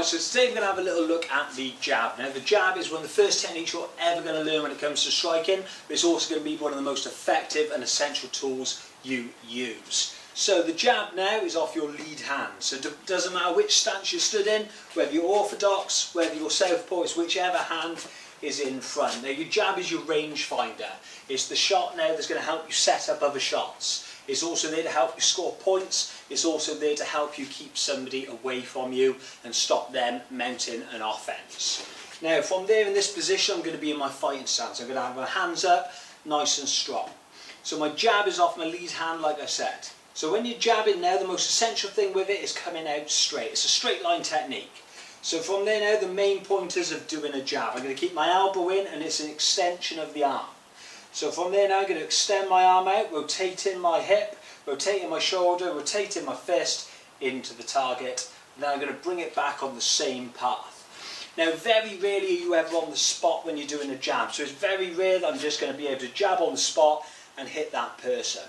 Right, so today we're going to have a little look at the jab. Now the jab is one of the first techniques you're ever going to learn when it comes to striking, but it's also going to be one of the most effective and essential tools you use. So the jab now is off your lead hand, so it doesn't matter which stance you're stood in, whether you're orthodox, whether you're southpaw, it's whichever hand is in front. Now your jab is your range finder. It's the shot now that's going to help you set up other shots. It's also there to help you score points. It's also there to help you keep somebody away from you and stop them mounting an offence. Now from there in this position I'm going to be in my fighting stance. I'm going to have my hands up nice and strong. So my jab is off my lead hand like I said. So when you're jabbing now, the most essential thing with it is coming out straight. It's a straight line technique. So from there now, the main pointers of doing a jab. I'm going to keep my elbow in and it's an extension of the arm. So from there now I'm going to extend my arm out, rotating my hip, rotating my shoulder, rotating my fist into the target. And then I'm going to bring it back on the same path. Now very rarely are you ever on the spot when you're doing a jab. So it's very rare that I'm just going to be able to jab on the spot and hit that person.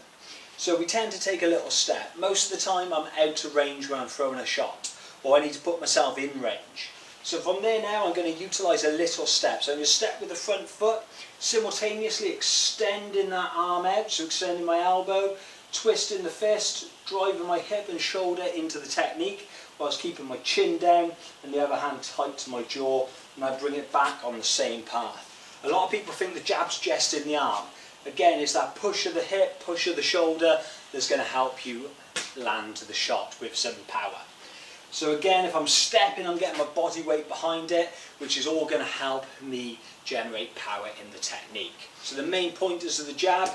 So we tend to take a little step. Most of the time I'm out of range when I'm throwing a shot, or I need to put myself in range. So from there now I'm going to utilise a little step. So I'm going to step with the front foot, simultaneously extending that arm out, so extending my elbow, twisting the fist, driving my hip and shoulder into the technique, whilst keeping my chin down and the other hand tight to my jaw, and I bring it back on the same path. A lot of people think the jab's just in the arm. Again, it's that push of the hip, push of the shoulder that's going to help you land the shot with some power. So again, if I'm stepping, I'm getting my body weight behind it, which is all going to help me generate power in the technique. So the main pointers of the jab: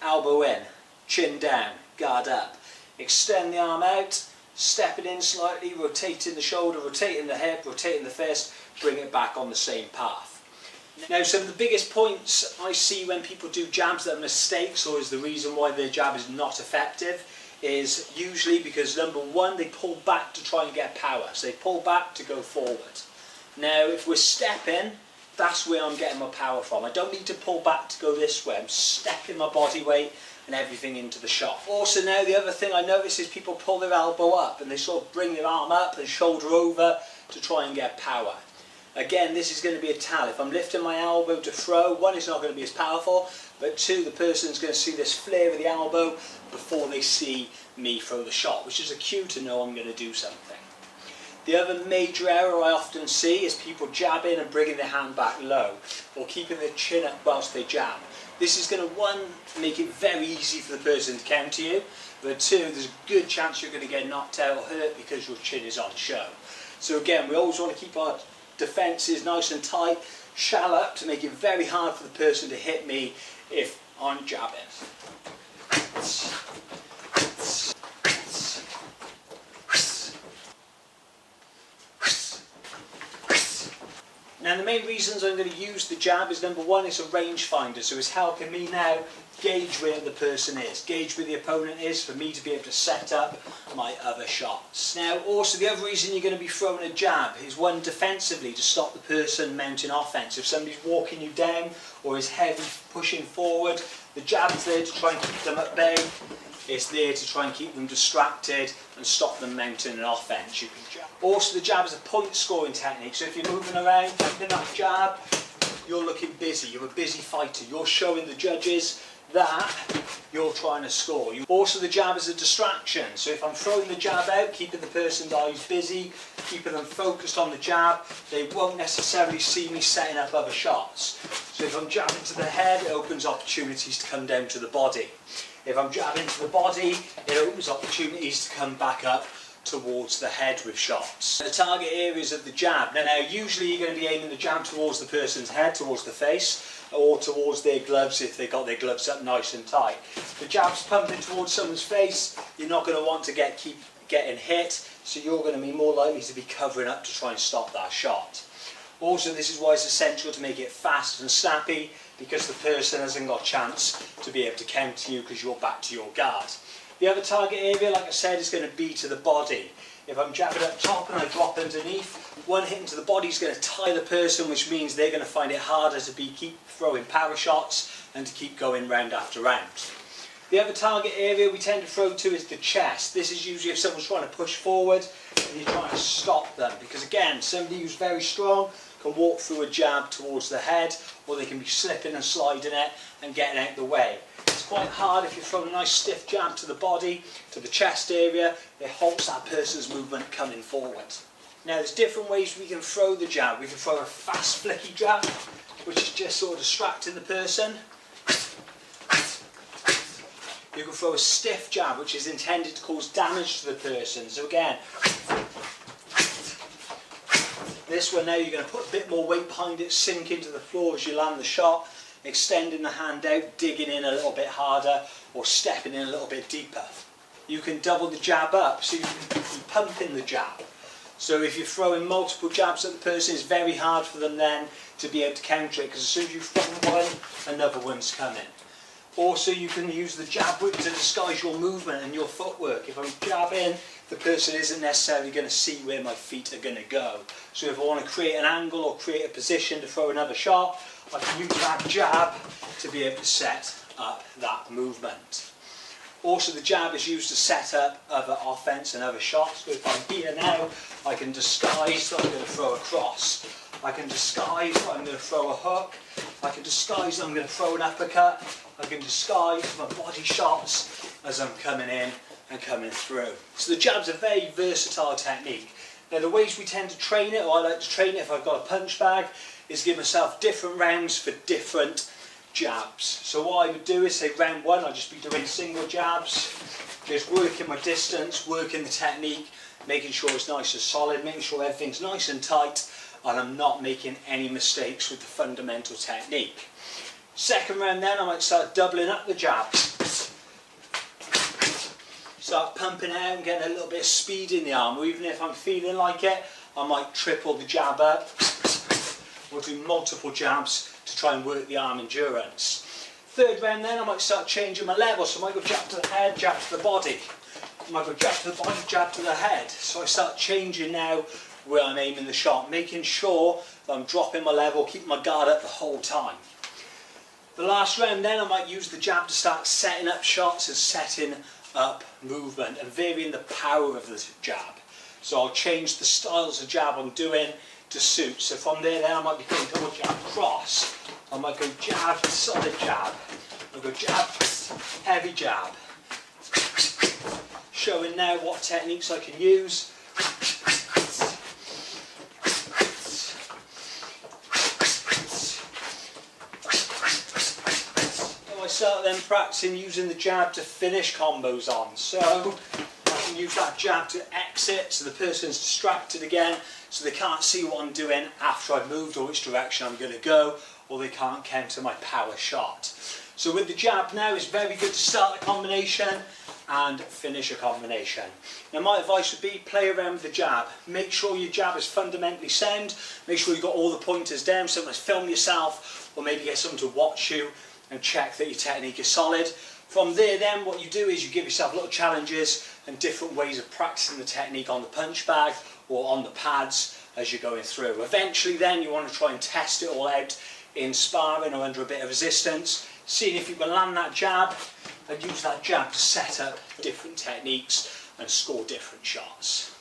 elbow in, chin down, guard up, extend the arm out, step it in slightly, rotating the shoulder, rotating the hip, rotating the fist, bring it back on the same path. Now some of the biggest points I see when people do jabs that are mistakes, or is the reason why their jab is not effective, is usually because number one, they pull back to try and get power. So they pull back to go forward. Now if we're stepping, that's where I'm getting my power from. I don't need to pull back to go this way. I'm stepping my body weight and everything into the shot. Also now the other thing I notice is people pull their elbow up and they sort of bring their arm up and shoulder over to try and get power. Again, this is going to be a tell. If I'm lifting my elbow to throw, one, it's not going to be as powerful, but two, the person's going to see this flare of the elbow before they see me throw the shot, which is a cue to know I'm going to do something. The other major error I often see is people jabbing and bringing their hand back low, or keeping their chin up whilst they jab. This is going to, one, make it very easy for the person to counter you, but two, there's a good chance you're going to get knocked out or hurt because your chin is on show. So again, we always want to keep our defences nice and tight, shell up, to make it very hard for the person to hit me if I'm jabbing. Now the main reasons I'm going to use the jab is number one, it's a range finder, so it's helping me now gauge where the person is, gauge where the opponent is, for me to be able to set up my other shots. Now also the other reason you're going to be throwing a jab is, one, defensively, to stop the person mounting offense. If somebody's walking you down or is heavy pushing forward, the jab's there to try and keep them at bay. It's there to try and keep them distracted and stop them mounting an offense. You can jab. Also the jab is a point scoring technique, so if you're moving around, keeping that jab, you're looking busy, you're a busy fighter, you're showing the judges that you're trying to score. Also the jab is a distraction, so if I'm throwing the jab out, keeping the person's eyes busy, keeping them focused on the jab, they won't necessarily see me setting up other shots. So if I'm jabbing to the head, it opens opportunities to come down to the body. If I'm jabbing to the body, it opens opportunities to come back up towards the head with shots. The target areas of the jab. Now usually you're going to be aiming the jab towards the person's head, towards the face, or towards their gloves if they've got their gloves up nice and tight. If the jab's pumping towards someone's face, you're not going to want to keep getting hit, so you're going to be more likely to be covering up to try and stop that shot. Also, this is why it's essential to make it fast and snappy, because the person hasn't got a chance to be able to counter you because you're back to your guard. The other target area, like I said, is going to be to the body. If I'm jabbing up top and I drop underneath, one hit into the body is going to tie the person, which means they're going to find it harder to keep throwing power shots and to keep going round after round. The other target area we tend to throw to is the chest. This is usually if someone's trying to push forward and you're trying to stop them, because again, somebody who's very strong can walk through a jab towards the head, or they can be slipping and sliding it and getting out the way. It's quite hard if you're throwing a nice stiff jab to the body, to the chest area. It halts that person's movement coming forward. Now there's different ways we can throw the jab. We can throw a fast flicky jab, which is just sort of distracting the person. You can throw a stiff jab, which is intended to cause damage to the person. So again, this one now you're going to put a bit more weight behind it, sink into the floor as you land the shot, extending the hand out, digging in a little bit harder, or stepping in a little bit deeper. You can double the jab up, so you can be pumping the jab. So if you're throwing multiple jabs at the person, it's very hard for them then to be able to counter it, because as soon as you throw one, another one's coming. Also, you can use the jab whip to disguise your movement and your footwork. If I'm jabbing, the person isn't necessarily going to see where my feet are going to go. So if I want to create an angle or create a position to throw another shot, I can use that jab to be able to set up that movement. Also, the jab is used to set up other offense and other shots. So if I'm here now, I can disguise that I'm going to throw a cross. I can disguise that I'm going to throw a hook. I can disguise that I'm going to throw an uppercut. I can disguise my body shots as I'm coming in and coming through. So the jab's a very versatile technique. Now the ways we tend to train it, or I like to train it if I've got a punch bag, is give myself different rounds for different jabs. So what I would do is say round one, I'll just be doing single jabs, just working my distance, working the technique, making sure it's nice and solid, making sure everything's nice and tight, and I'm not making any mistakes with the fundamental technique. Second round then, I might start doubling up the jabs. Start pumping out and getting a little bit of speed in the arm, or even if I'm feeling like it, I might triple the jab up. We'll do multiple jabs to try and work the arm endurance. Third round then, I might start changing my level, so I might go jab to the head, jab to the body. I might go jab to the body, jab to the head. So I start changing now where I'm aiming the shot, making sure that I'm dropping my level, keeping my guard up the whole time. The last round then, I might use the jab to start setting up shots and setting up movement and varying the power of the jab. So I'll change the styles of jab I'm doing to suit. So from there then I might be going double jab, cross. I might go jab, solid jab. I'll go jab, heavy jab. Showing now what techniques I can use. So I start then practicing using the jab to finish combos on. So I can use that jab to exit so the person's distracted again, so they can't see what I'm doing after I've moved or which direction I'm going to go, or they can't counter my power shot. So with the jab now, it's very good to start a combination and finish a combination. Now my advice would be play around with the jab. Make sure your jab is fundamentally sound. Make sure you've got all the pointers down. Sometimes film yourself, or maybe get someone to watch you and check that your technique is solid. From there then, what you do is you give yourself little challenges and different ways of practicing the technique on the punch bag or on the pads as you're going through. Eventually then you want to try and test it all out in sparring or under a bit of resistance, seeing if you can land that jab and use that jab to set up different techniques and score different shots.